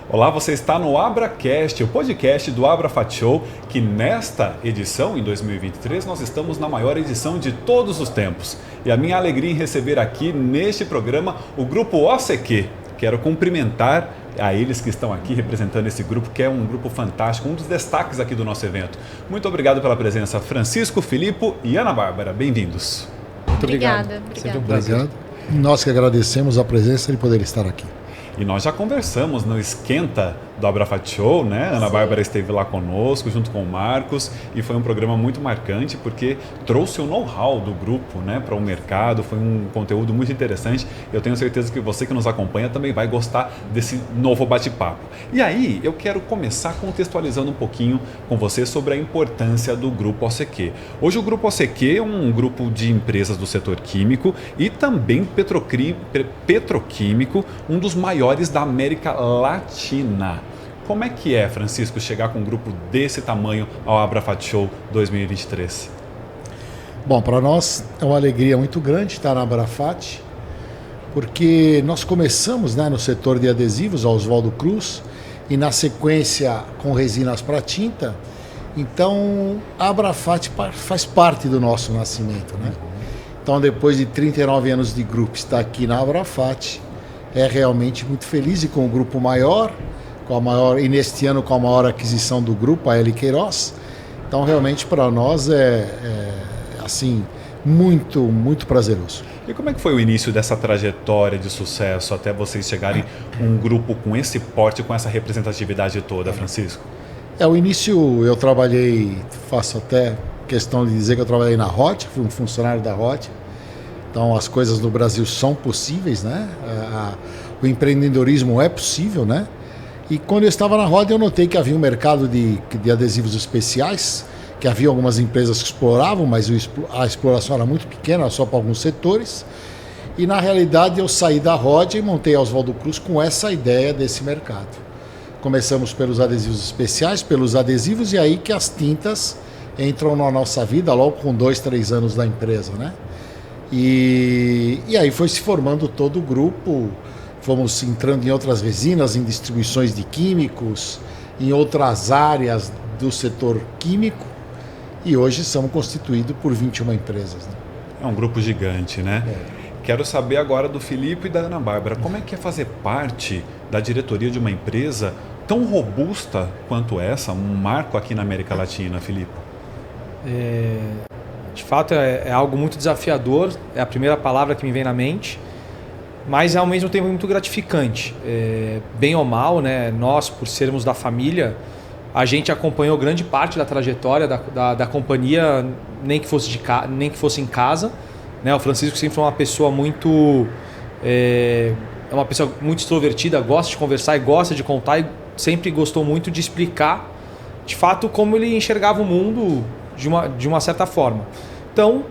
Olá, você está no AbraCast, o podcast do AbraFat Show, que nesta edição, em 2023, nós estamos na maior edição de todos os tempos. E a minha alegria em receber aqui, neste programa, o grupo OCQ. Quero cumprimentar a eles que estão aqui representando esse grupo, que é um grupo fantástico, um dos destaques aqui do nosso evento. Muito obrigado pela presença, Francisco, Filipe e Ana Bárbara. Bem-vindos. Muito obrigado. Sempre um prazer. Nós que agradecemos a presença de poder estar aqui. E nós já conversamos no Esquenta do AbraFat Show, né? Ana Bárbara esteve lá conosco, junto com o Marcos, e foi um programa muito marcante, porque trouxe o know-how do grupo, né, para o mercado, foi um conteúdo muito interessante. Eu tenho certeza que você que nos acompanha também vai gostar desse novo bate-papo. E aí, eu quero começar contextualizando um pouquinho com você sobre a importância do Grupo OCQ. Hoje o Grupo OCQ é um grupo de empresas do setor químico e também petroquímico, um dos maiores da América Latina. Como é que é, Francisco, chegar com um grupo desse tamanho ao AbraFat Show 2023? Bom, para nós é uma alegria muito grande estar na AbraFat, porque nós começamos, né, no setor de adesivos, a Oswaldo Cruz, e na sequência com resinas para tinta. Então, a AbraFat faz parte do nosso nascimento, né? Então, depois de 39 anos de grupo, estar aqui na AbraFat é realmente muito feliz, e com o grupo maior, e neste ano com a maior aquisição do grupo, a L. Queiroz. Então realmente para nós é assim, muito, muito prazeroso. E como é que foi o início dessa trajetória de sucesso até vocês chegarem um grupo com esse porte, com essa representatividade toda, Francisco? O início eu trabalhei, faço até questão de dizer que eu trabalhei na Hot, fui um funcionário da Hot. Então as coisas no Brasil são possíveis, né? O empreendedorismo é possível, né? E quando eu estava na roda, eu notei que havia um mercado de adesivos especiais, que havia algumas empresas que exploravam, mas a exploração era muito pequena, só para alguns setores. E na realidade eu saí da roda e montei a Oswaldo Cruz com essa ideia desse mercado. Começamos pelos adesivos especiais, pelos adesivos, e aí que as tintas entram na nossa vida logo com 2, 3 anos da empresa, né? E aí foi se formando todo o grupo. Fomos entrando em outras resinas, em distribuições de químicos, em outras áreas do setor químico. e hoje somos constituídos por 21 empresas. Né? É um grupo gigante, né? Quero saber agora do Filipe e da Ana Bárbara, como é que é fazer parte da diretoria de uma empresa tão robusta quanto essa, um marco aqui na América Latina, Filipe? De fato, é algo muito desafiador, é a primeira palavra que me vem na mente, mas ao mesmo tempo muito gratificante. Bem ou mal, né, nós, por sermos da família, a gente acompanhou grande parte da trajetória da companhia, nem que fosse em casa. Né? O Francisco sempre foi uma pessoa muito... É uma pessoa muito extrovertida, gosta de conversar e gosta de contar, e sempre gostou muito de explicar, de fato, como ele enxergava o mundo de uma certa forma. Então,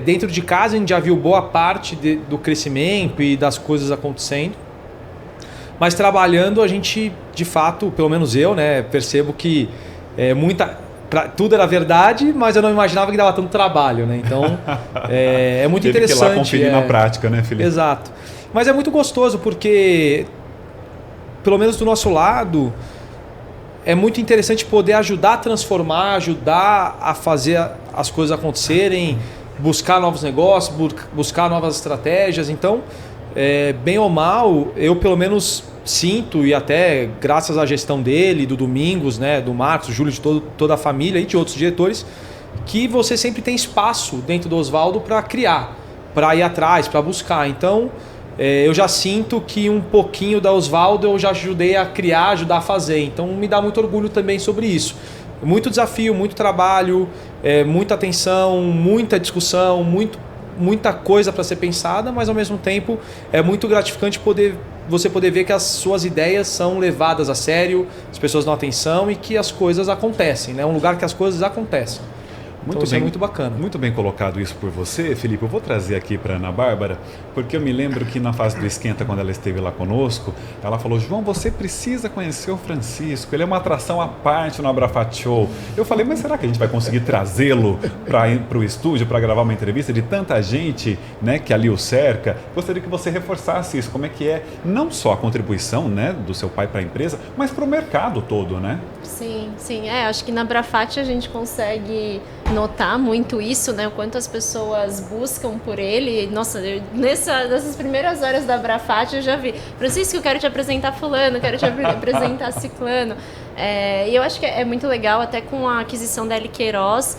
dentro de casa, a gente já viu boa parte do crescimento e das coisas acontecendo. Mas trabalhando, a gente, de fato, pelo menos eu, né, percebo que tudo era verdade, mas eu não imaginava que dava tanto trabalho. Né? Então, é muito Teve interessante. Que ir lá conferir na prática, né, Felipe? Exato. Mas é muito gostoso porque, pelo menos do nosso lado, é muito interessante poder ajudar a transformar, ajudar a fazer as coisas acontecerem, buscar novos negócios, buscar novas estratégias. Então, bem ou mal, eu pelo menos sinto, e até graças à gestão dele, do Domingos, né, do Marcos, do Júlio, de toda a família e de outros diretores, que você sempre tem espaço dentro do Osvaldo para criar, para ir atrás, para buscar. Então, eu já sinto que um pouquinho da Osvaldo eu já ajudei a criar, ajudar a fazer. Então me dá muito orgulho também sobre isso. Muito desafio, muito trabalho, muita atenção, muita discussão, muita coisa para ser pensada, mas ao mesmo tempo é muito gratificante você poder ver que as suas ideias são levadas a sério, as pessoas dão atenção e que as coisas acontecem. É, né? Um lugar que as coisas acontecem. Então isso é muito bacana. Muito bem colocado isso por você, Felipe. Eu vou trazer aqui para Ana Bárbara, porque eu me lembro que na fase do Esquenta, quando ela esteve lá conosco, ela falou: João, você precisa conhecer o Francisco, ele é uma atração à parte no Abrafat Show. Eu falei, mas será que a gente vai conseguir trazê-lo para o estúdio, para gravar uma entrevista de tanta gente, né, que ali o cerca? Gostaria que você reforçasse isso, como é que é não só a contribuição, né, do seu pai para a empresa, mas para o mercado todo, né? Sim. Acho que na Abrafat a gente consegue notar muito isso, né? O quanto as pessoas buscam por ele. Nossa, nessas primeiras horas da Abrafat eu já vi: Francisco, eu quero te apresentar fulano, quero te apresentar ciclano. E eu acho que é muito legal, até com a aquisição da L. Queiroz,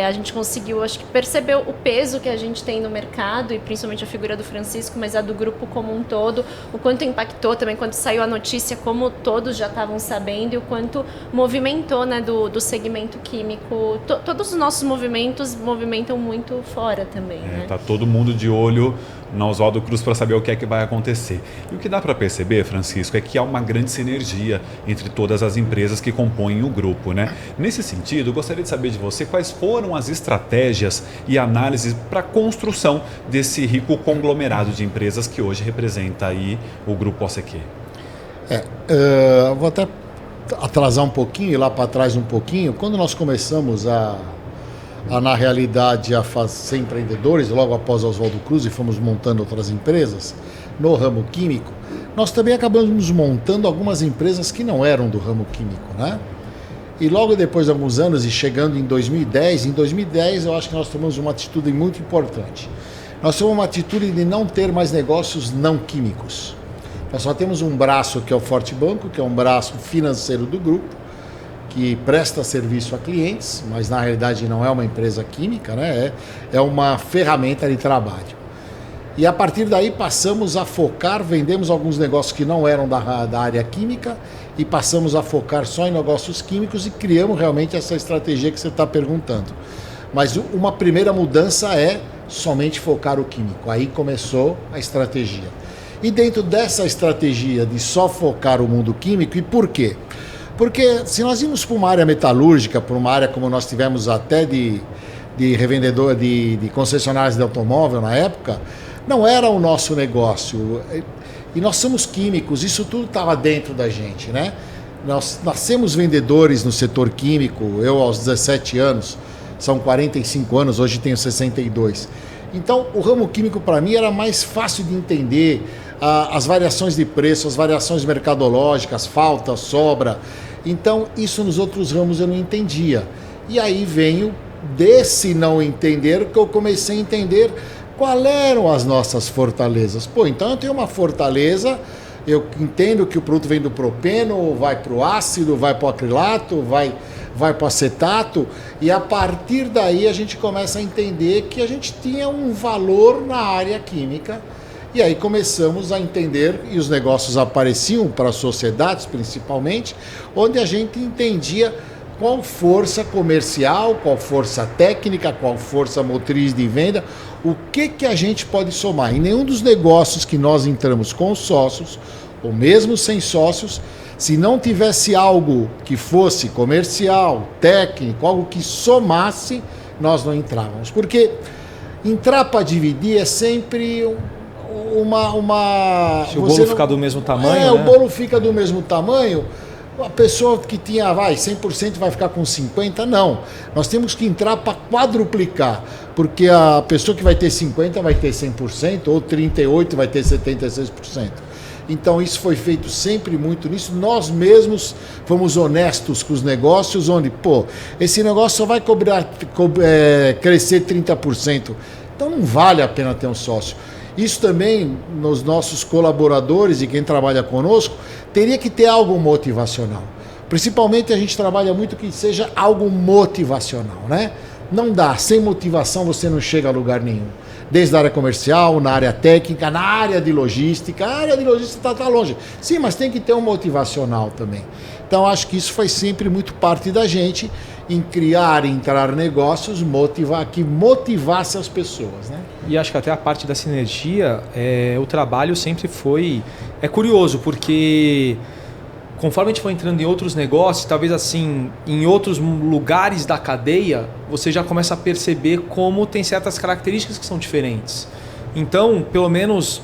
a gente conseguiu, acho que, perceber o peso que a gente tem no mercado, e principalmente a figura do Francisco, mas a do grupo como um todo, o quanto impactou também quando saiu a notícia, como todos já estavam sabendo, e o quanto movimentou, né, do segmento químico. Todos os nossos movimentos movimentam muito fora também. Né? Tá todo mundo de olho no Oswaldo Cruz para saber o que é que vai acontecer. E o que dá para perceber, Francisco, é que há uma grande sinergia entre todas as empresas que compõem o grupo, né? Nesse sentido, eu gostaria de saber de você quais foram as estratégias e análises para a construção desse rico conglomerado de empresas que hoje representa aí o Grupo OCQ. Vou até atrasar um pouquinho, ir lá para trás um pouquinho. Quando nós começamos na realidade, a ser empreendedores, logo após Oswaldo Cruz, e fomos montando outras empresas no ramo químico, nós também acabamos montando algumas empresas que não eram do ramo químico, né? E logo depois de alguns anos, e chegando em 2010 eu acho que nós tomamos uma atitude muito importante. Nós tomamos uma atitude de não ter mais negócios não químicos. Nós só temos um braço, que é o Forte Banco, que é um braço financeiro do grupo, que presta serviço a clientes, mas na realidade não é uma empresa química, né? É uma ferramenta de trabalho. E a partir daí passamos a focar, vendemos alguns negócios que não eram da área química e passamos a focar só em negócios químicos e criamos realmente essa estratégia que você está perguntando. Mas uma primeira mudança é somente focar o químico. Aí começou a estratégia. E dentro dessa estratégia de só focar o mundo químico, e por quê? Porque se nós irmos para uma área metalúrgica, para uma área como nós tivemos até de revendedor, de concessionárias de automóvel na época, não era o nosso negócio. E nós somos químicos, isso tudo estava dentro da gente, né? Nós nascemos vendedores no setor químico, eu aos 17 anos, são 45 anos, hoje tenho 62. Então o ramo químico para mim era mais fácil de entender, as variações de preço, as variações mercadológicas, falta, sobra. Então isso nos outros ramos eu não entendia. E aí venho desse não entender que eu comecei a entender quais eram as nossas fortalezas. Pô, então eu tenho uma fortaleza, eu entendo que o produto vem do propeno, vai para o ácido, vai para o acrilato, vai para o acetato, e a partir daí a gente começa a entender que a gente tinha um valor na área química. E aí começamos a entender, e os negócios apareciam para as sociedades principalmente, onde a gente entendia qual força comercial, qual força técnica, qual força motriz de venda, o que a gente pode somar. Em nenhum dos negócios que nós entramos com sócios, ou mesmo sem sócios, se não tivesse algo que fosse comercial, técnico, algo que somasse, nós não entrávamos. Porque entrar para dividir é sempre Se o bolo ficar do mesmo tamanho, né? O bolo fica do mesmo tamanho, a pessoa que tinha 100% vai ficar com 50%, não. Nós temos que entrar para quadruplicar, porque a pessoa que vai ter 50% vai ter 100%, ou 38% vai ter 76%. Então isso foi feito sempre muito nisso. Nós mesmos fomos honestos com os negócios, onde, esse negócio só vai crescer 30%. Então não vale a pena ter um sócio. Isso também, nos nossos colaboradores e quem trabalha conosco, teria que ter algo motivacional. Principalmente a gente trabalha muito que seja algo motivacional, né? Não dá, sem motivação você não chega a lugar nenhum. Desde a área comercial, na área técnica, na área de logística. A área de logística está longe. Sim, mas tem que ter um motivacional também. Então acho que isso foi sempre muito parte da gente em criar, entrar negócios, que motivasse as pessoas, né? E acho que até a parte da sinergia, o trabalho sempre foi... É curioso, porque conforme a gente foi entrando em outros negócios, talvez assim, em outros lugares da cadeia, você já começa a perceber como tem certas características que são diferentes. Então, pelo menos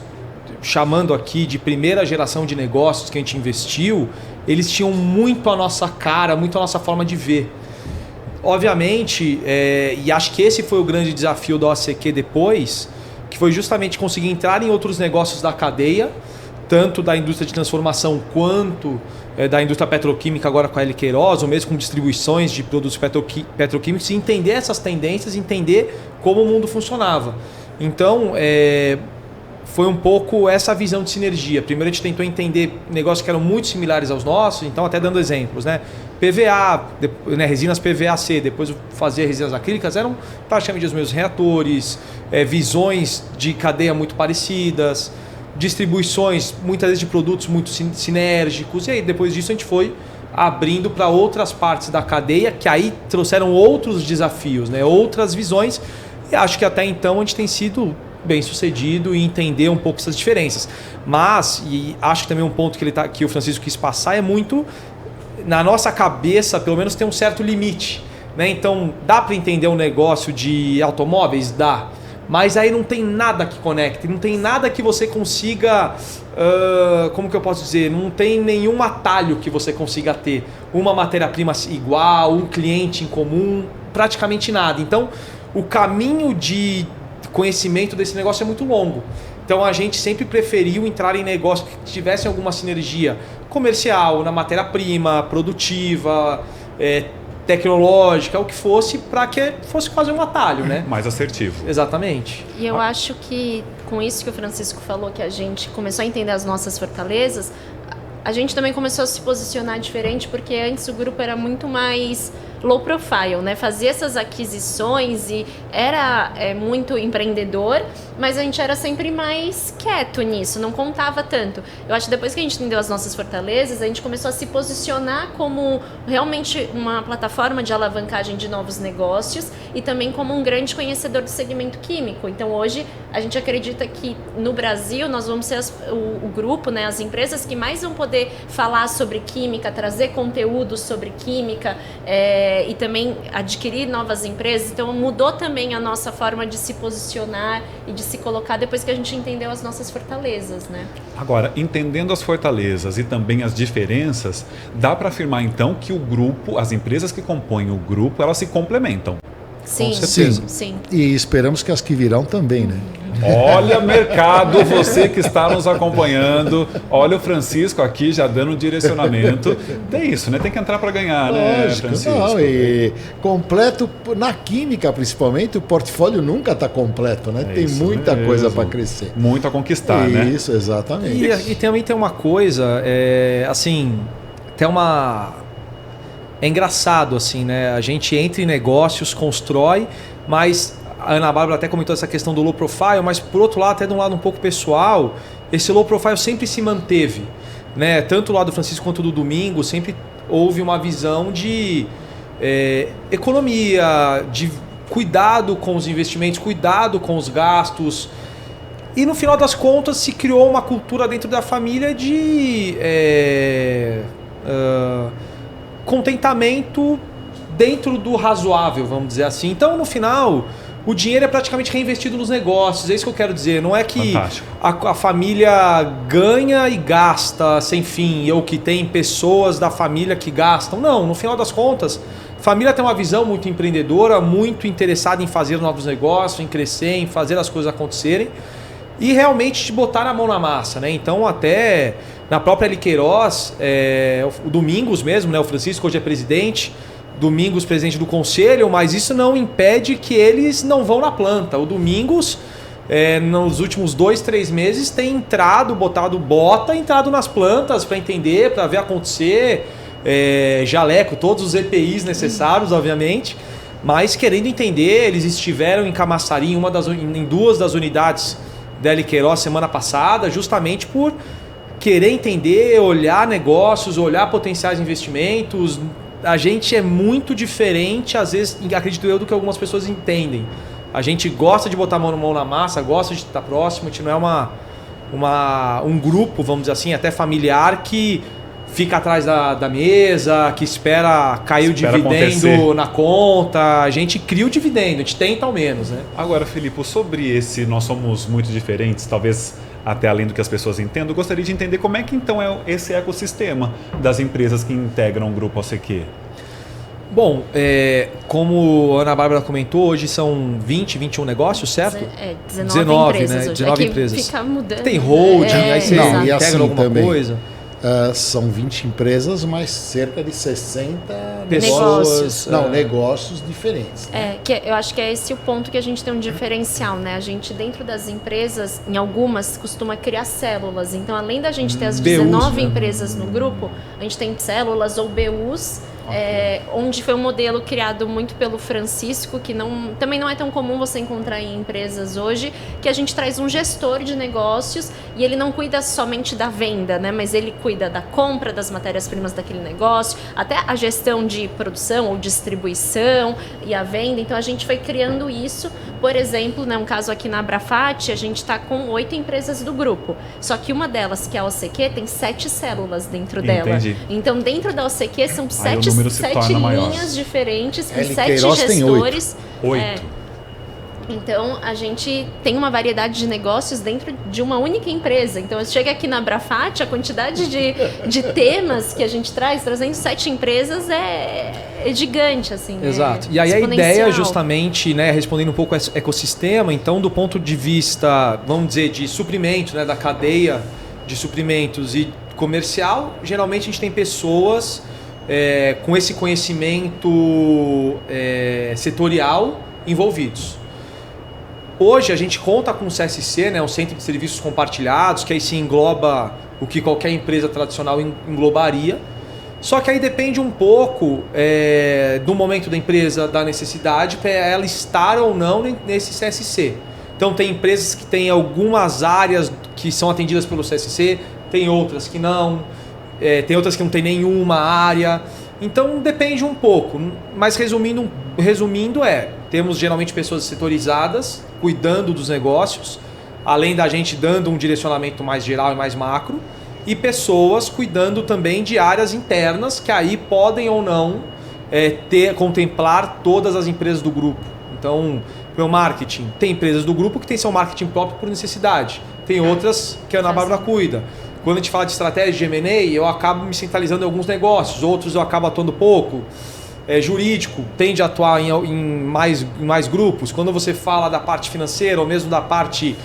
chamando aqui de primeira geração de negócios que a gente investiu, eles tinham muito a nossa cara, muito a nossa forma de ver. Obviamente, e acho que esse foi o grande desafio da OCQ depois, que foi justamente conseguir entrar em outros negócios da cadeia, tanto da indústria de transformação quanto da indústria petroquímica agora com a L. Queiroz, ou mesmo com distribuições de produtos petroquímicos, e entender essas tendências, entender como o mundo funcionava. Então, foi um pouco essa visão de sinergia. Primeiro a gente tentou entender negócios que eram muito similares aos nossos, então até dando exemplos, né? PVA, resinas PVA-C, depois fazia resinas acrílicas, eram praticamente os mesmos reatores, visões de cadeia muito parecidas, distribuições muitas vezes de produtos muito sinérgicos, e aí depois disso a gente foi abrindo para outras partes da cadeia, que aí trouxeram outros desafios, né? Outras visões, e acho que até então a gente tem sido bem sucedido em entender um pouco essas diferenças. Mas, e acho que também um ponto que o Francisco quis passar é muito, na nossa cabeça, pelo menos tem um certo limite, né? Então, dá para entender um negócio de automóveis? Dá. Mas aí não tem nada que conecte, não tem nada que você consiga, como que eu posso dizer, não tem nenhum atalho que você consiga ter. Uma matéria-prima igual, um cliente em comum, praticamente nada. Então, o caminho de conhecimento desse negócio é muito longo. Então a gente sempre preferiu entrar em negócios que tivessem alguma sinergia comercial, na matéria-prima, produtiva, tecnológica, o que fosse, para que fosse quase um atalho, né? Mais assertivo. Exatamente. E eu acho que com isso que o Francisco falou, que a gente começou a entender as nossas fortalezas, a gente também começou a se posicionar diferente, porque antes o grupo era muito mais low profile, né? Fazia essas aquisições e era muito empreendedor, mas a gente era sempre mais quieto nisso, não contava tanto. Eu acho que depois que a gente entendeu as nossas fortalezas, a gente começou a se posicionar como realmente uma plataforma de alavancagem de novos negócios e também como um grande conhecedor do segmento químico. Então hoje a gente acredita que no Brasil nós vamos ser o grupo, né, as empresas que mais vão poder falar sobre química, trazer conteúdo sobre química, e também adquirir novas empresas. Então mudou também a nossa forma de se posicionar e de se colocar depois que a gente entendeu as nossas fortalezas, né? Agora, entendendo as fortalezas e também as diferenças, dá para afirmar então que o grupo, as empresas que compõem o grupo, elas se complementam. Sim, Com certeza. sim. E esperamos que as que virão também, né? Olha, mercado, você que está nos acompanhando, olha o Francisco aqui já dando um direcionamento. Tem isso, né? Tem que entrar para ganhar, né, Lógico, Francisco? não, e completo, na química principalmente, o portfólio nunca está completo, né? Tem isso muita mesmo. coisa para crescer. Muito a conquistar, né? Isso, exatamente. E também tem uma coisa, assim, tem uma... É engraçado, assim, né? A gente entra em negócios, constrói, mas a Ana Bárbara até comentou essa questão do low profile, mas por outro lado, até de um lado um pouco pessoal, esse low profile sempre se manteve, né? Tanto o lado do Francisco quanto do Domingo, sempre houve uma visão de economia, de cuidado com os investimentos, cuidado com os gastos. E no final das contas se criou uma cultura dentro da família de contentamento dentro do razoável, vamos dizer assim. Então, no final, o dinheiro é praticamente reinvestido nos negócios. É isso que eu quero dizer. Não é que a família ganha e gasta sem fim, ou que tem pessoas da família que gastam. Não, no final das contas, a família tem uma visão muito empreendedora, muito interessada em fazer novos negócios, em crescer, em fazer as coisas acontecerem. E realmente te botar a mão na massa, né? Então, até na própria Liqueiroz, o Domingos mesmo, né? O Francisco hoje é presidente, Domingos presidente do conselho, mas isso não impede que eles não vão na planta. O Domingos, nos últimos 2-3 meses, tem entrado nas plantas para entender, para ver acontecer, jaleco, todos os EPIs necessários, obviamente, mas querendo entender. Eles estiveram em Camaçari, em 2 das unidades da Liqueiroz semana passada, justamente por querer entender, olhar negócios, olhar potenciais investimentos. A gente é muito diferente, às vezes, acredito eu, do que algumas pessoas entendem. A gente gosta de botar a mão na massa, gosta de estar próximo. A gente não é um grupo, vamos dizer assim, até familiar, que fica atrás da mesa, que espera cair o dividendo acontecer na conta. A gente cria o dividendo, a gente tenta ao menos, né? Agora, Filipe, sobre esse nós somos muito diferentes, talvez até além do que as pessoas entendam, eu gostaria de entender como é que então é esse ecossistema das empresas que integram o Grupo OCQ. Bom, como a Ana Bárbara comentou, hoje são 21 negócios, certo? 19 empresas, né? hoje. 19 empresas. Fica mudando. Tem holding, aí você integra assim alguma também. coisa. São 20 empresas, mas cerca de 60 negócios. Negócios diferentes. Eu acho que é esse o ponto que a gente tem um diferencial, né? A gente, dentro das empresas, em algumas, costuma criar células. Então, além da gente ter as 19 empresas no grupo, a gente tem células ou BUs, onde foi um modelo criado muito pelo Francisco, que também não é tão comum você encontrar em empresas hoje, que a gente traz um gestor de negócios e ele não cuida somente da venda, né? Mas ele cuida da compra das matérias-primas daquele negócio, até a gestão de produção ou distribuição e a venda. Então a gente foi criando isso. Por exemplo, né, um caso aqui na Abrafat, a gente está com 8 empresas do grupo. Só que uma delas, que é a OCQ, tem 7 células dentro dela. Então dentro da OCQ são 7 linhas diferentes, com 7 gestores. 8. Então, a gente tem uma variedade de negócios dentro de uma única empresa. Então, chega aqui na Abrafat, a quantidade de temas que a gente trazendo 7 empresas é gigante, assim. Exato. E aí a ideia, justamente, né, respondendo um pouco ao ecossistema, então, do ponto de vista, vamos dizer, de suprimento, né, da cadeia de suprimentos e comercial, geralmente a gente tem pessoas com esse conhecimento setorial envolvidos. Hoje a gente conta com o CSC, né, um Centro de Serviços Compartilhados, que aí se engloba o que qualquer empresa tradicional englobaria. Só que aí depende um pouco do momento da empresa, da necessidade, para ela estar ou não nesse CSC. Então tem empresas que têm algumas áreas que são atendidas pelo CSC, tem outras que não, tem outras que não tem nenhuma área. Então depende um pouco, mas resumindo temos geralmente pessoas setorizadas cuidando dos negócios, além da gente dando um direcionamento mais geral e mais macro, e pessoas cuidando também de áreas internas que aí podem ou não contemplar todas as empresas do grupo. Então, o marketing, tem empresas do grupo que tem seu marketing próprio por necessidade, tem outras que a Ana Bárbara cuida. Quando a gente fala de estratégia de M&A, eu acabo me centralizando em alguns negócios, outros eu acabo atuando pouco. jurídico tende a atuar em mais grupos. Quando você fala da parte financeira ou mesmo da parte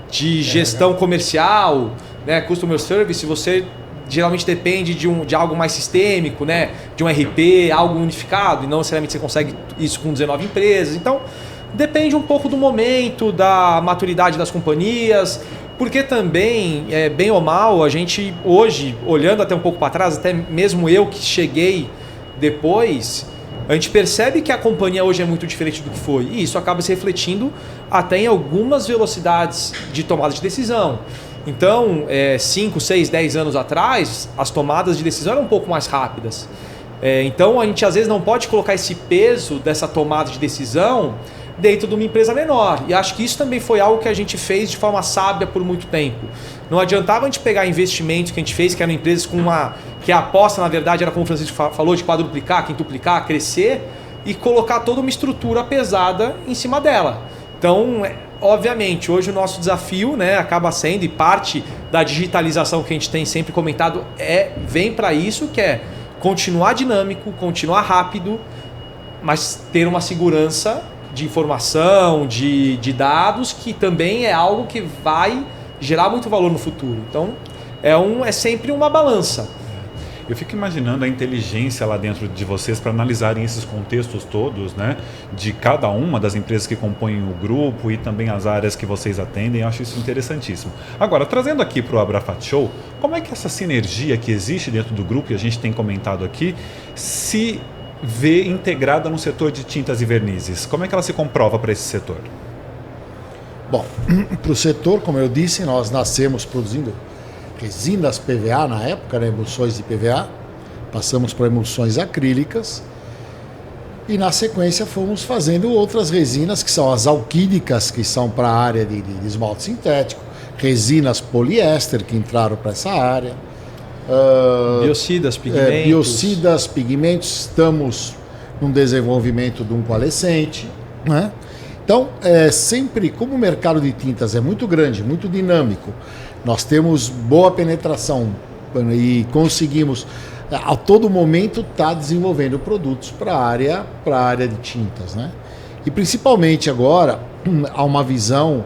de gestão comercial, né, customer service, você geralmente depende de algo mais sistêmico, né, de um RP, algo unificado, e não necessariamente você consegue isso com 19 empresas. Então, depende um pouco do momento, da maturidade das companhias, porque também, bem ou mal, a gente hoje, olhando até um pouco para trás, até mesmo eu que cheguei depois, a gente percebe que a companhia hoje é muito diferente do que foi. E isso acaba se refletindo até em algumas velocidades de tomada de decisão. Então, 5, 6, 10 anos atrás, as tomadas de decisão eram um pouco mais rápidas. Então, a gente às vezes não pode colocar esse peso dessa tomada de decisão dentro de uma empresa menor. E acho que isso também foi algo que a gente fez de forma sábia por muito tempo. Não adiantava a gente pegar investimentos que a gente fez, que eram empresas que a aposta, na verdade, era como o Francisco falou, de quadruplicar, quintuplicar, crescer, e colocar toda uma estrutura pesada em cima dela. Então, obviamente, hoje o nosso desafio, né, acaba sendo, e parte da digitalização que a gente tem sempre comentado, vem para isso, que é continuar dinâmico, continuar rápido, mas ter uma segurança de informação, de dados, que também é algo que vai gerar muito valor no futuro. Então, é sempre uma balança. Eu fico imaginando a inteligência lá dentro de vocês para analisarem esses contextos todos, né, de cada uma das empresas que compõem o grupo e também as áreas que vocês atendem. Eu acho isso interessantíssimo. Agora, trazendo aqui para o Abrafat Show, como é que essa sinergia que existe dentro do grupo, e a gente tem comentado aqui, se vê integrada no setor de tintas e vernizes? Como é que ela se comprova para esse setor? Bom, para o setor, como eu disse, nós nascemos produzindo resinas PVA na época, né, emulsões de PVA, passamos para emulsões acrílicas e na sequência fomos fazendo outras resinas que são as alquídicas, que são para a área de esmalte sintético, resinas poliéster que entraram para essa área, biocidas, pigmentos, estamos num desenvolvimento de um coalescente, né? Então, sempre, como o mercado de tintas é muito grande, muito dinâmico, nós temos boa penetração e conseguimos a todo momento estar desenvolvendo produtos para a área de tintas, né? E principalmente agora há uma visão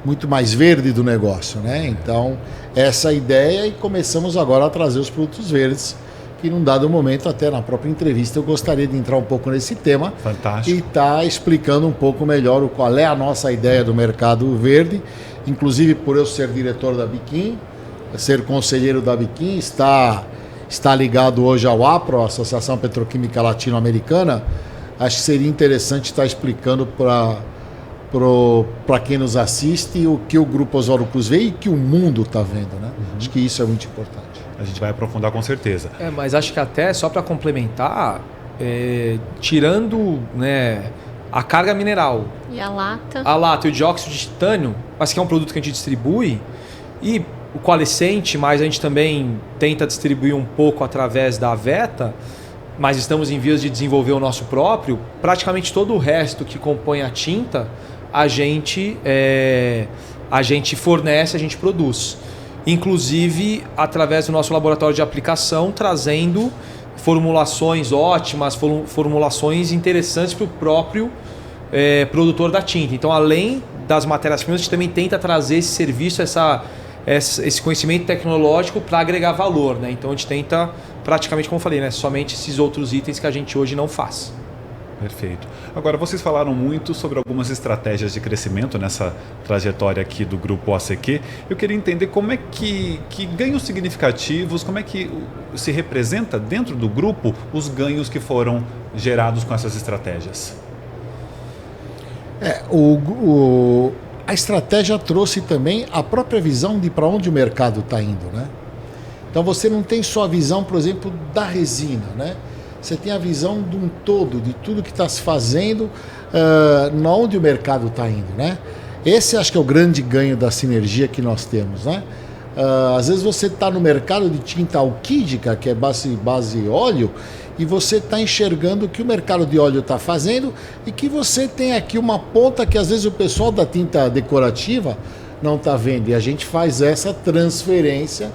muito mais verde do negócio, né? Então, essa ideia, e começamos agora a trazer os produtos verdes, que num dado momento, até na própria entrevista, eu gostaria de entrar um pouco nesse tema. Fantástico. E estar explicando um pouco melhor qual é a nossa ideia do mercado verde, inclusive por eu ser diretor da Biquim, ser conselheiro da Biquim, está ligado hoje ao APRO, a Associação Petroquímica Latino-Americana. Acho que seria interessante estar explicando para quem nos assiste o que o Grupo Oswaldo Cruz vê e que o mundo está vendo, né? Acho que isso é muito importante. A gente vai aprofundar com certeza. Mas acho que até, só para complementar, tirando, né, a carga mineral... E a lata. A lata e o dióxido de titânio, mas que é um produto que a gente distribui, e o coalescente, mas a gente também tenta distribuir um pouco através da Aveta, mas estamos em vias de desenvolver o nosso próprio. Praticamente todo o resto que compõe a tinta, a gente fornece, a gente produz. Inclusive através do nosso laboratório de aplicação, trazendo formulações ótimas, formulações interessantes para o próprio produtor da tinta. Então, além das matérias-primas, a gente também tenta trazer esse serviço, esse conhecimento tecnológico para agregar valor, né? Então, a gente tenta, praticamente, como eu falei, né, somente esses outros itens que a gente hoje não faz. Perfeito. Agora, vocês falaram muito sobre algumas estratégias de crescimento nessa trajetória aqui do Grupo ACQ. Eu queria entender como é que ganhos significativos, como é que se representa dentro do grupo os ganhos que foram gerados com essas estratégias. A estratégia trouxe também a própria visão de para onde o mercado está indo, né? Então, você não tem só a visão, por exemplo, da resina, né? Você tem a visão de um todo, de tudo que está se fazendo, onde o mercado está indo, né? Esse acho que é o grande ganho da sinergia que nós temos, né? Às vezes você está no mercado de tinta alquídica, que é base óleo, e você está enxergando o que o mercado de óleo está fazendo e que você tem aqui uma ponta que às vezes o pessoal da tinta decorativa não está vendo. E a gente faz essa transferência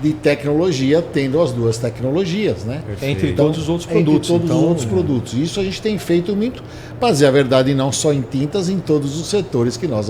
de tecnologia, tendo as duas tecnologias, né? Entre todos os outros produtos. Entre todos os outros produtos. Isso a gente tem feito muito, para dizer a verdade, não só em tintas, em todos os setores que nós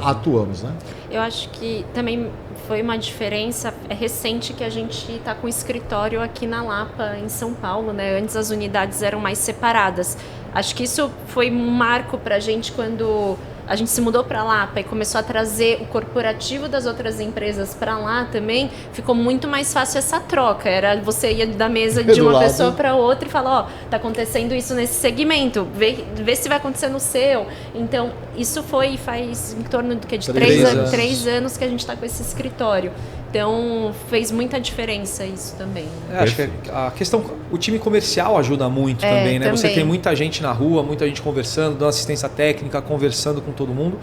atuamos, né? Eu acho que também foi uma diferença recente que a gente está com escritório aqui na Lapa, em São Paulo, né? Antes as unidades eram mais separadas. Acho que isso foi um marco para a gente quando a gente se mudou para Lapa e começou a trazer o corporativo das outras empresas para lá também. Ficou muito mais fácil essa troca. Era você ia da mesa de uma pessoa para outra e falar, ó, tá acontecendo isso nesse segmento, vê se vai acontecer no seu. Então, isso faz em torno de 3 anos que a gente está com esse escritório. Então, fez muita diferença isso também. Acho que a questão, o time comercial ajuda muito também, né? Também. Você tem muita gente na rua, muita gente conversando, dando assistência técnica, conversando com todo mundo.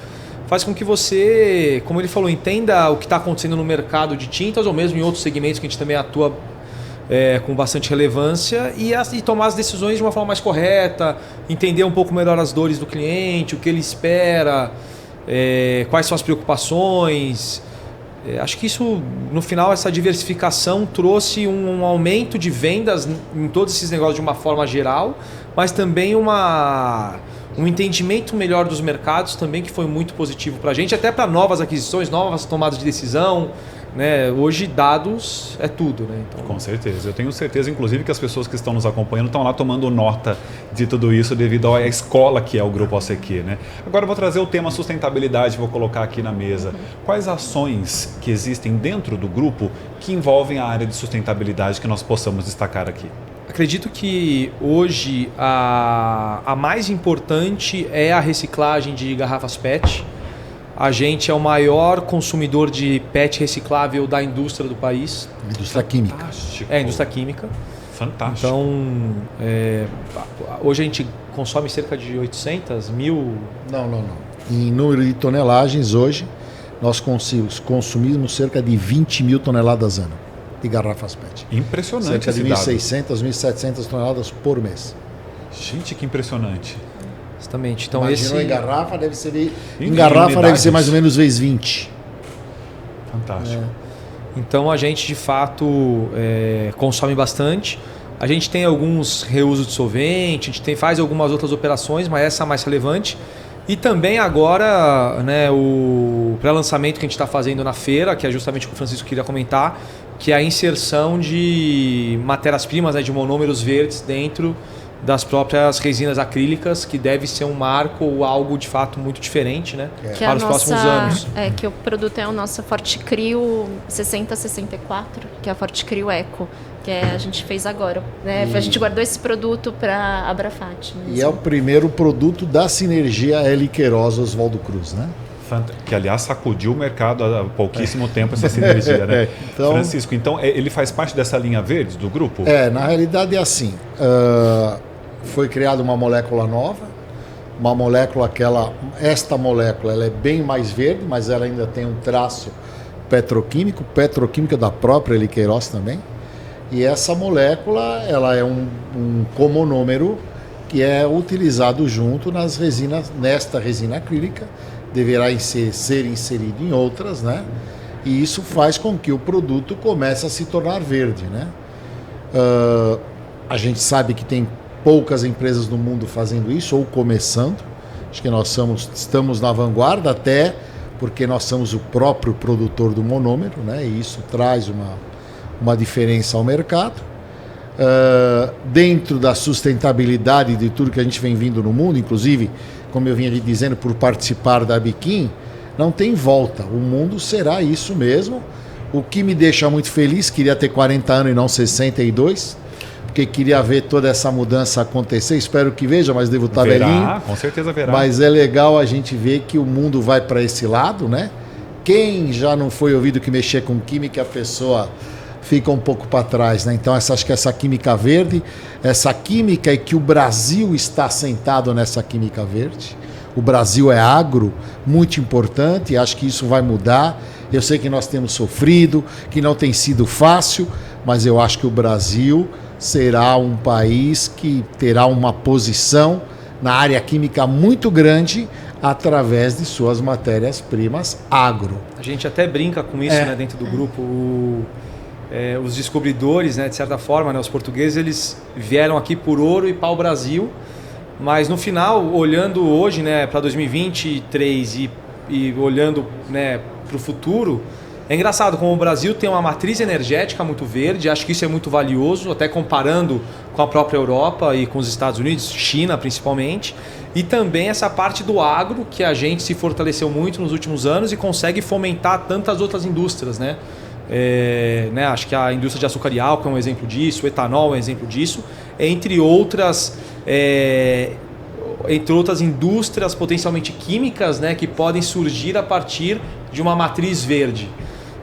Faz com que você, como ele falou, entenda o que está acontecendo no mercado de tintas ou mesmo em outros segmentos que a gente também atua com bastante relevância e tomar as decisões de uma forma mais correta, entender um pouco melhor as dores do cliente, o que ele espera, quais são as preocupações. Acho que isso, no final, essa diversificação trouxe um aumento de vendas em todos esses negócios de uma forma geral, mas também um entendimento melhor dos mercados também, que foi muito positivo para a gente, até para novas aquisições, novas tomadas de decisão. Né? Hoje, dados é tudo. Né? Então... Com certeza. Eu tenho certeza, inclusive, que as pessoas que estão nos acompanhando estão lá tomando nota de tudo isso devido à escola que é o Grupo OCQ. Né? Agora eu vou trazer o tema sustentabilidade, vou colocar aqui na mesa. Quais ações que existem dentro do grupo que envolvem a área de sustentabilidade que nós possamos destacar aqui? Acredito que hoje a mais importante é a reciclagem de garrafas PET. A gente é o maior consumidor de PET reciclável da indústria do país. Indústria química. Fantástico. Indústria química. Fantástico. Então, hoje a gente consome cerca de 800 mil... Não. Em número de tonelagens, hoje, nós consumimos cerca de 20 mil toneladas ano de garrafas PET. Impressionante. Cerca de 1.600, 1.700 toneladas por mês. Gente, que impressionante. Exatamente. Então, imaginou em garrafa, deve ser mais ou menos vezes 20. Fantástico. Então a gente de fato consome bastante. A gente tem alguns reusos de solvente, a gente faz algumas outras operações, mas essa é a mais relevante. E também agora, né, o pré-lançamento que a gente está fazendo na feira, que é justamente o que o Francisco queria comentar, que é a inserção de matérias-primas, né, de monômeros verdes dentro das próprias resinas acrílicas, que deve ser um marco ou algo de fato muito diferente, né, para os próximos anos. Que o produto é o nosso ForteCrio 6064, que é a ForteCrio Eco, que a gente fez agora. Né? A gente guardou esse produto para a Abrafate. E é o primeiro produto da sinergia L. Queiroz Oswaldo Cruz, né? Que, aliás, sacudiu o mercado há pouquíssimo tempo essa sinergia, né? Então, Francisco, então ele faz parte dessa linha verde do grupo? Na realidade é assim. Foi criada uma molécula nova, uma molécula esta molécula ela é bem mais verde, mas ela ainda tem um traço petroquímico da própria L. Queiroz também. E essa molécula ela é um comonômero que é utilizado junto nesta resina acrílica, deverá ser inserido em outras, né? E isso faz com que o produto comece a se tornar verde, né? A gente sabe que tem poucas empresas no mundo fazendo isso, ou começando. Acho que nós estamos na vanguarda, até porque nós somos o próprio produtor do monômero, né? E isso traz uma diferença ao mercado. Dentro da sustentabilidade de tudo que a gente vem vindo no mundo, inclusive, como eu vinha lhe dizendo, por participar da Biquim, não tem volta. O mundo será isso mesmo. O que me deixa muito feliz, queria ter 40 anos e não 62, porque queria ver toda essa mudança acontecer. Espero que veja, mas devo estar velhinho. Com certeza verá. Mas é legal a gente ver que o mundo vai para esse lado, né? Quem já não foi ouvido que mexer com química, a pessoa fica um pouco para trás, né? Então acho que essa química verde, essa química e que o Brasil está sentado nessa química verde. O Brasil é agro, muito importante, acho que isso vai mudar. Eu sei que nós temos sofrido, que não tem sido fácil, mas eu acho que o Brasil será um país que terá uma posição na área química muito grande através de suas matérias-primas agro. A gente até brinca com isso, né, dentro do grupo. os descobridores, né, de certa forma, né, os portugueses, eles vieram aqui por ouro e pau-brasil, mas no final, olhando hoje, né, para 2023 e olhando, né, para o futuro, é engraçado como o Brasil tem uma matriz energética muito verde, acho que isso é muito valioso, até comparando com a própria Europa e com os Estados Unidos, China principalmente, e também essa parte do agro, que a gente se fortaleceu muito nos últimos anos e consegue fomentar tantas outras indústrias, né? Acho que a indústria de açúcar e álcool é um exemplo disso, o etanol é um exemplo disso, entre outras indústrias potencialmente químicas, né, que podem surgir a partir de uma matriz verde,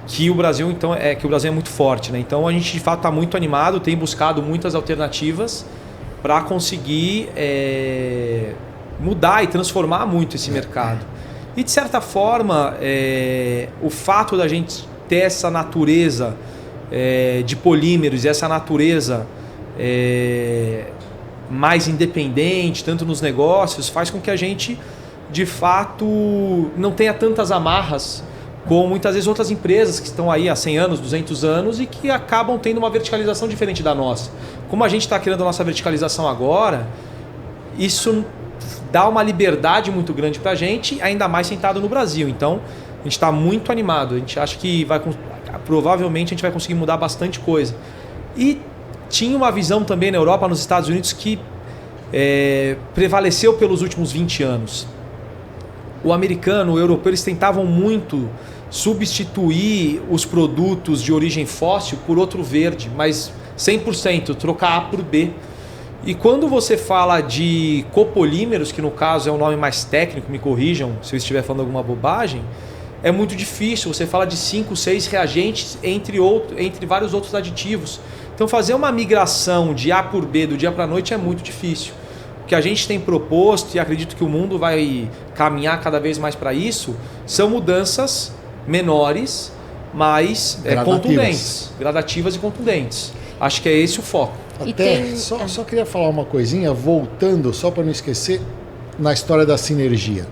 que o Brasil então é muito forte, né? Então a gente de fato está muito animado, tem buscado muitas alternativas para conseguir mudar e transformar muito esse mercado. E de certa forma, o fato da gente ter essa natureza de polímeros e essa natureza mais independente, tanto nos negócios, faz com que a gente, de fato, não tenha tantas amarras como muitas vezes outras empresas que estão aí há 100 anos, 200 anos e que acabam tendo uma verticalização diferente da nossa. Como a gente está criando a nossa verticalização agora, isso dá uma liberdade muito grande para a gente, ainda mais sentado no Brasil. Então, a gente está muito animado, a gente acha que provavelmente a gente vai conseguir mudar bastante coisa. E tinha uma visão também na Europa, nos Estados Unidos, que prevaleceu pelos últimos 20 anos. O americano, o europeu, eles tentavam muito substituir os produtos de origem fóssil por outro verde, mas 100%, trocar A por B. E quando você fala de copolímeros, que no caso é um nome mais técnico, me corrijam se eu estiver falando alguma bobagem, é muito difícil. Você fala de 5, 6 reagentes entre vários outros aditivos. Então fazer uma migração de A por B do dia para a noite é muito difícil. O que a gente tem proposto, e acredito que o mundo vai caminhar cada vez mais para isso, são mudanças menores, mas contundentes, gradativas e contundentes. Acho que é esse o foco. Só queria falar uma coisinha, voltando, só para não esquecer, na história da sinergia.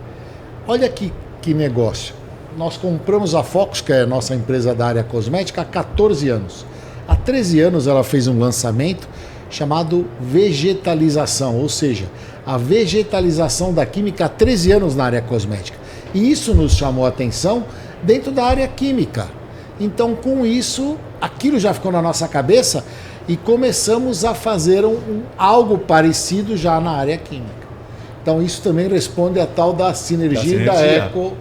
Olha que negócio. Nós compramos a Focus, que é a nossa empresa da área cosmética, há 14 anos. Há 13 anos ela fez um lançamento chamado vegetalização, ou seja, a vegetalização da química há 13 anos na área cosmética. E isso nos chamou a atenção dentro da área química. Então, com isso, aquilo já ficou na nossa cabeça e começamos a fazer algo parecido já na área química. Então, isso também responde à tal da sinergia e da eco.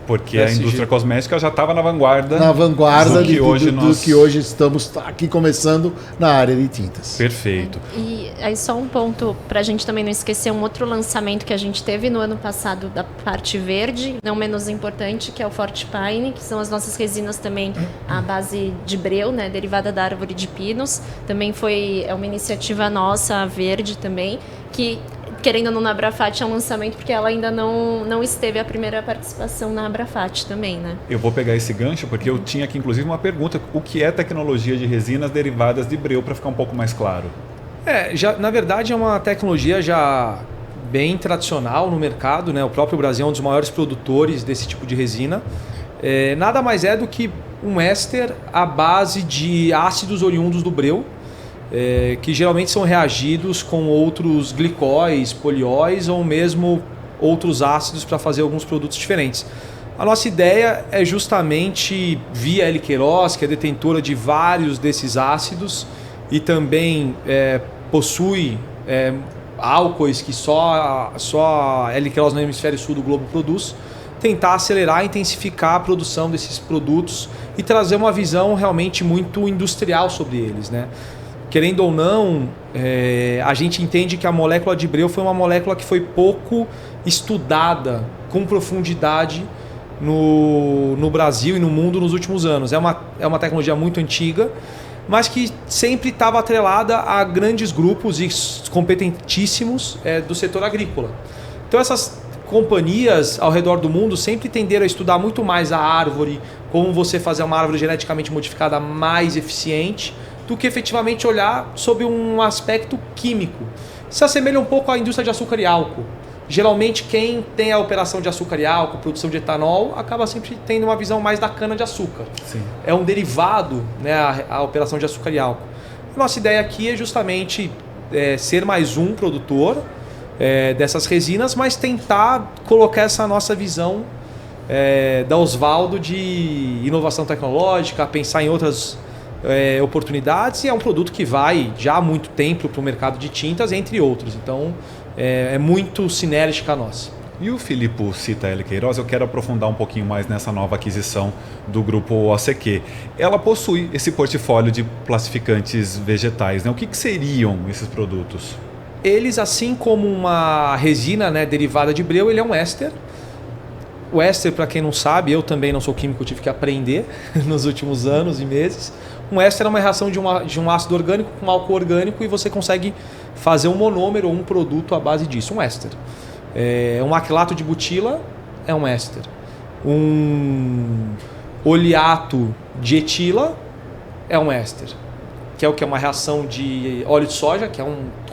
Porque a indústria cosmética já estava na vanguarda. Do que hoje estamos aqui começando na área de tintas. Perfeito. E aí só um ponto para a gente também não esquecer, um outro lançamento que a gente teve no ano passado da parte verde, não menos importante, que é o Fortipine, que são as nossas resinas também à base de breu, né, derivada da árvore de pinos. Também é uma iniciativa nossa, verde também, que querendo ou não, na Abrafat é um lançamento porque ela ainda não esteve a primeira participação na Abrafat também, né? Eu vou pegar esse gancho porque eu tinha aqui inclusive uma pergunta, o que é tecnologia de resinas derivadas de breu, para ficar um pouco mais claro? Na verdade é uma tecnologia já bem tradicional no mercado, né? O próprio Brasil é um dos maiores produtores desse tipo de resina. Nada mais é do que um éster à base de ácidos oriundos do breu, que geralmente são reagidos com outros glicóis, polióis ou mesmo outros ácidos para fazer alguns produtos diferentes. A nossa ideia é justamente, via L-Queiroz, que é detentora de vários desses ácidos e também possui álcoois que só a L-Queiroz no hemisfério sul do globo produz, tentar acelerar e intensificar a produção desses produtos e trazer uma visão realmente muito industrial sobre eles, né? Querendo ou não, a gente entende que a molécula de breu foi uma molécula que foi pouco estudada com profundidade no Brasil e no mundo nos últimos anos. É uma tecnologia muito antiga, mas que sempre estava atrelada a grandes grupos e competentíssimos do setor agrícola. Então essas companhias ao redor do mundo sempre tenderam a estudar muito mais a árvore, como você fazer uma árvore geneticamente modificada mais eficiente, do que efetivamente olhar sob um aspecto químico. Se assemelha um pouco à indústria de açúcar e álcool. Geralmente quem tem a operação de açúcar e álcool, produção de etanol, acaba sempre tendo uma visão mais da cana-de-açúcar. Sim. É um derivado, né, a operação de açúcar e álcool. Nossa ideia aqui é justamente ser mais um produtor dessas resinas, mas tentar colocar essa nossa visão da Osvaldo de inovação tecnológica, pensar em outras oportunidades, e é um produto que vai já há muito tempo para o mercado de tintas, entre outros. Então é muito sinérgica a nossa. E o Filipe cita a L. Queiroz, eu quero aprofundar um pouquinho mais nessa nova aquisição do grupo ACQ. Ela possui esse portfólio de plastificantes vegetais, né? O que seriam esses produtos? Eles, assim como uma resina, né, derivada de breu, ele é um éster. O éster, para quem não sabe, eu também não sou químico, tive que aprender nos últimos anos e meses. Um éster é uma reação de um ácido orgânico com álcool orgânico, e você consegue fazer um monômero ou um produto à base disso, um éster. Um aquilato de butila é um éster. Um oleato de etila é um éster, que é o que é uma reação de óleo de soja, que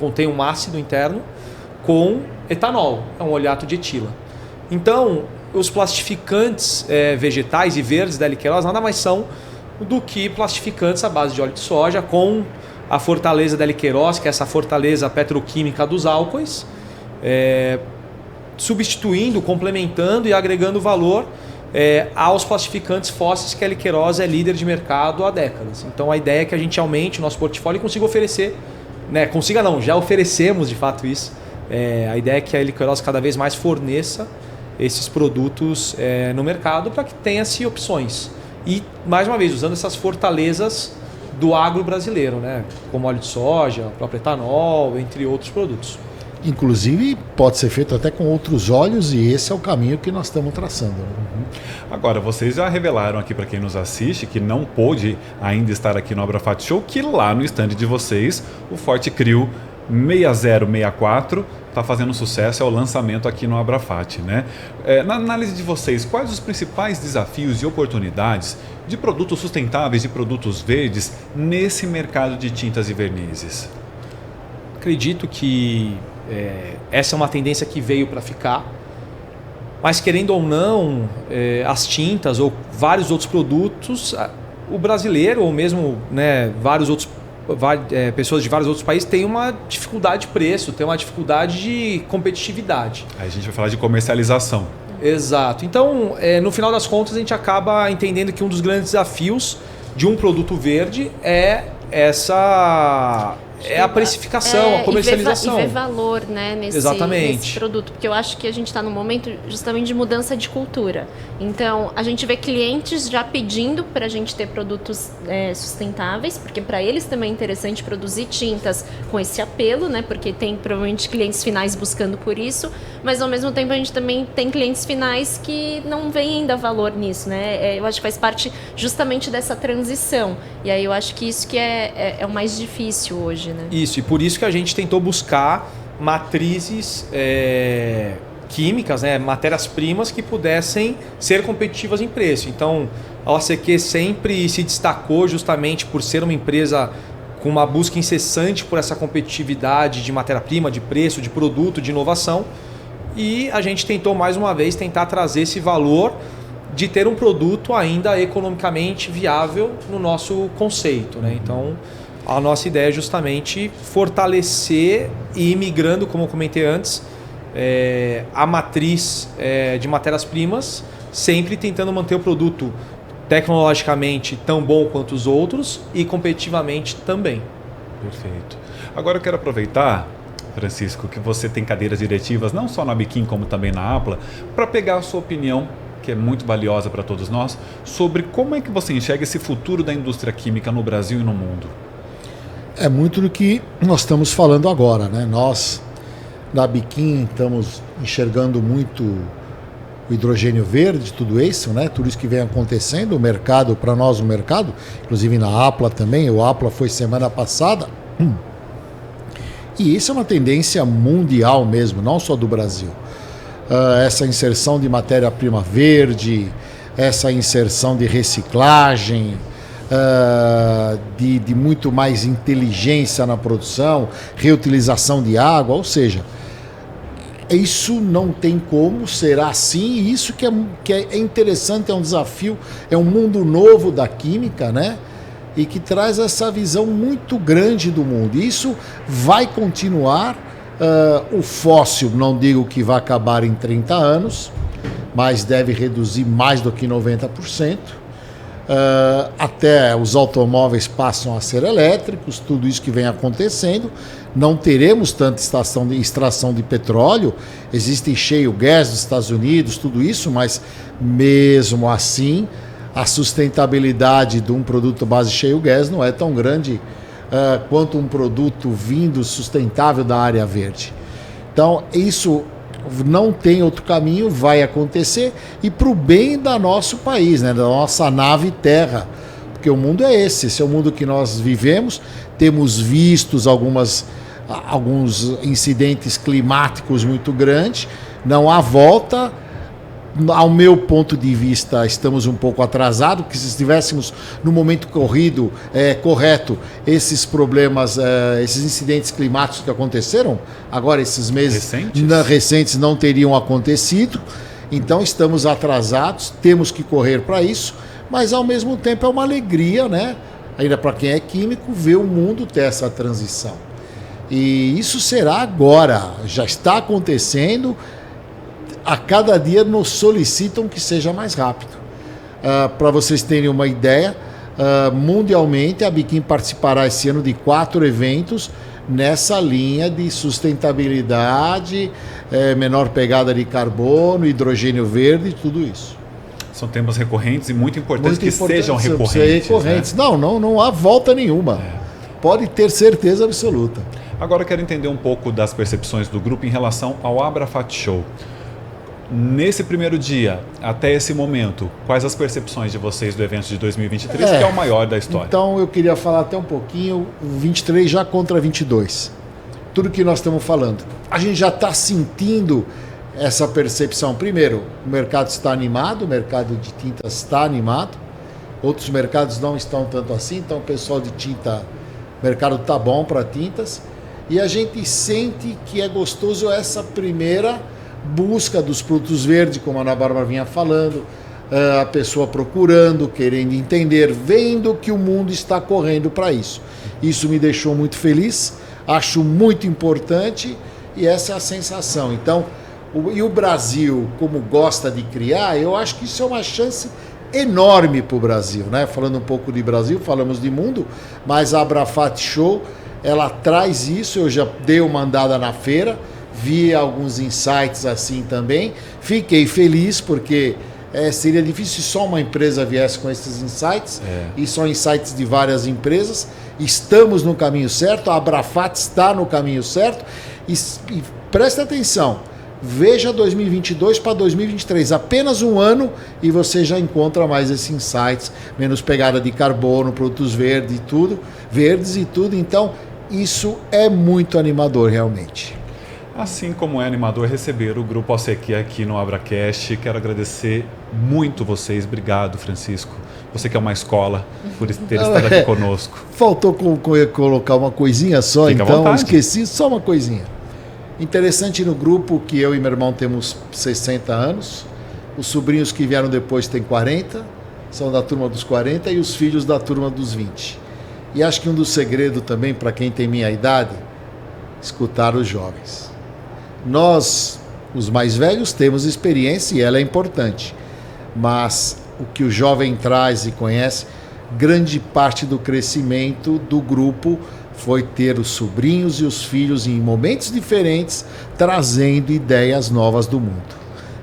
contém um ácido interno, com etanol, é um oleato de etila. Então, os plastificantes vegetais e verdes da L. Queiroz nada mais são do que plastificantes à base de óleo de soja, com a fortaleza da L. Queiroz, que é essa fortaleza petroquímica dos álcoois, substituindo, complementando e agregando valor aos plastificantes fósseis que a L. Queiroz é líder de mercado há décadas. Então a ideia é que a gente aumente o nosso portfólio e consiga oferecer, consiga não, já oferecemos de fato isso. A ideia é que a L. Queiroz cada vez mais forneça esses produtos no mercado, para que tenha-se opções. E, mais uma vez, usando essas fortalezas do agro brasileiro, né? Como óleo de soja, o próprio etanol, entre outros produtos. Inclusive, pode ser feito até com outros óleos, e esse é o caminho que nós estamos traçando. Agora, vocês já revelaram aqui para quem nos assiste, que não pôde ainda estar aqui no Abrafat Show, que lá no stand de vocês, o Forte Crio 6064 está fazendo sucesso, é o lançamento aqui no Abrafat, né? Na análise de vocês, quais os principais desafios e oportunidades de produtos sustentáveis, de produtos verdes, nesse mercado de tintas e vernizes? Acredito que essa é uma tendência que veio para ficar, mas querendo ou não, as tintas ou vários outros produtos, o brasileiro ou mesmo vários outros pessoas de vários outros países têm uma dificuldade de preço, têm uma dificuldade de competitividade. Aí a gente vai falar de comercialização. Exato. Então, no final das contas, a gente acaba entendendo que um dos grandes desafios de um produto verde é a precificação, a comercialização. E ver valor, né, nesse produto. Porque eu acho que a gente está num momento justamente de mudança de cultura. Então, a gente vê clientes já pedindo para a gente ter produtos sustentáveis, porque para eles também é interessante produzir tintas com esse apelo, né, porque tem provavelmente clientes finais buscando por isso, mas ao mesmo tempo a gente também tem clientes finais que não veem ainda valor nisso, né? Eu acho que faz parte justamente dessa transição. E aí eu acho que isso que é o mais difícil hoje. Né? Isso, e por isso que a gente tentou buscar matrizes químicas, matérias-primas que pudessem ser competitivas em preço. Então, a ACQ sempre se destacou justamente por ser uma empresa com uma busca incessante por essa competitividade de matéria-prima, de preço, de produto, de inovação. E a gente tentou, mais uma vez, tentar trazer esse valor de ter um produto ainda economicamente viável no nosso conceito. Né? Então, a nossa ideia é justamente fortalecer e ir migrando, como eu comentei antes, a matriz de matérias-primas, sempre tentando manter o produto tecnologicamente tão bom quanto os outros e competitivamente também. Perfeito. Agora eu quero aproveitar, Francisco, que você tem cadeiras diretivas, não só na Biquim como também na Apla, para pegar a sua opinião, que é muito valiosa para todos nós, sobre como é que você enxerga esse futuro da indústria química no Brasil e no mundo. É muito do que nós estamos falando agora, né? Nós, da Biquim, estamos enxergando muito o hidrogênio verde, tudo isso, né? Tudo isso que vem acontecendo, o mercado, para nós o mercado, inclusive na Apla também, o Apla foi semana passada. E isso é uma tendência mundial mesmo, não só do Brasil. Essa inserção de matéria-prima verde, essa inserção de reciclagem, de muito mais inteligência na produção, reutilização de água, ou seja, isso não tem como, será assim, e isso que é interessante, é um desafio, é um mundo novo da química, né? E que traz essa visão muito grande do mundo. Isso vai continuar, o fóssil, não digo que vai acabar em 30 anos, mas deve reduzir mais do que 90%. Até os automóveis passam a ser elétricos, tudo isso que vem acontecendo. Não teremos tanta extração de petróleo, existe shale gas dos Estados Unidos, tudo isso, mas mesmo assim a sustentabilidade de um produto base shale gas não é tão grande quanto um produto vindo sustentável da área verde. Então isso não tem outro caminho, vai acontecer, e para o bem do nosso país, né, da nossa nave terra, porque o mundo é esse é o mundo que nós vivemos. Temos visto alguns incidentes climáticos muito grandes, não há volta. Ao meu ponto de vista, estamos um pouco atrasados, porque se estivéssemos no momento correto, esses problemas, esses incidentes climáticos que aconteceram agora, esses meses recentes não teriam acontecido. Então estamos atrasados, temos que correr para isso, mas ao mesmo tempo é uma alegria, né? Ainda para quem é químico, ver o mundo ter essa transição. E isso será agora, já está acontecendo. A cada dia nos solicitam que seja mais rápido. Para vocês terem uma ideia, mundialmente a Biquim participará esse ano de 4 eventos nessa linha de sustentabilidade, menor pegada de carbono, hidrogênio verde, tudo isso. São temas recorrentes e muito importantes que sejam recorrentes. Né? Não há volta nenhuma. Pode ter certeza absoluta. Agora eu quero entender um pouco das percepções do grupo em relação ao Abrafat Show. Nesse primeiro dia, até esse momento, quais as percepções de vocês do evento de 2023, que é o maior da história? Então eu queria falar até um pouquinho, 23 já contra 22. Tudo que nós estamos falando. A gente já está sentindo essa percepção. Primeiro, o mercado está animado, o mercado de tintas está animado. Outros mercados não estão tanto assim, então o pessoal de tinta, o mercado está bom para tintas. E a gente sente que é gostoso essa primeira busca dos produtos verdes, como a Ana Bárbara vinha falando, a pessoa procurando, querendo entender, vendo que o mundo está correndo para isso. Isso me deixou muito feliz, acho muito importante, e essa é a sensação. Então, o Brasil, como gosta de criar, eu acho que isso é uma chance enorme para o Brasil, né? Falando um pouco de Brasil, falamos de mundo, mas a Abrafat Show, ela traz isso. Eu já dei uma andada na feira, vi alguns insights assim também, fiquei feliz porque seria difícil se só uma empresa viesse com esses insights, e são insights de várias empresas. Estamos no caminho certo, a Abrafat está no caminho certo, e presta atenção, veja 2022 para 2023, apenas um ano e você já encontra mais esses insights, menos pegada de carbono, produtos verdes e tudo, então isso é muito animador realmente. Assim como é animador receber o Grupo OCQ aqui no AbraCast, quero agradecer muito vocês. Obrigado, Francisco. Você que é uma escola, por ter estado aqui conosco. Faltou colocar uma coisinha só, Fica então esqueci só uma coisinha. Interessante no grupo que eu e meu irmão temos 60 anos, os sobrinhos que vieram depois têm 40, são da turma dos 40, e os filhos da turma dos 20. E acho que um dos segredos também, para quem tem minha idade, escutar os jovens. Nós, os mais velhos, temos experiência e ela é importante, mas o que o jovem traz e conhece, grande parte do crescimento do grupo foi ter os sobrinhos e os filhos em momentos diferentes, trazendo ideias novas do mundo.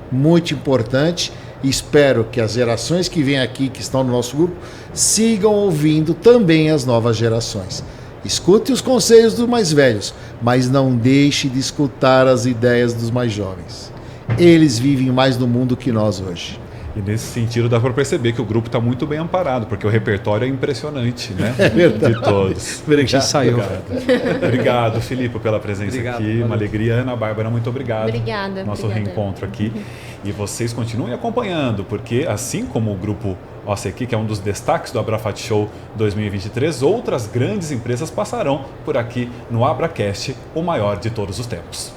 Muito importante, e espero que as gerações que vêm aqui, que estão no nosso grupo, sigam ouvindo também as novas gerações. Escute os conselhos dos mais velhos, mas não deixe de escutar as ideias dos mais jovens. Eles vivem mais no mundo que nós hoje. E nesse sentido dá para perceber que o grupo está muito bem amparado, porque o repertório é impressionante, né? É verdade. De todos. Obrigado, Filipe, pela presença aqui. Valeu. Uma alegria. Ana Bárbara, muito obrigado. Obrigada. Nosso reencontro aqui. E vocês continuem acompanhando, porque assim como o grupo OCQ, que é um dos destaques do Abrafat Show 2023, outras grandes empresas passarão por aqui no AbraCast, o maior de todos os tempos.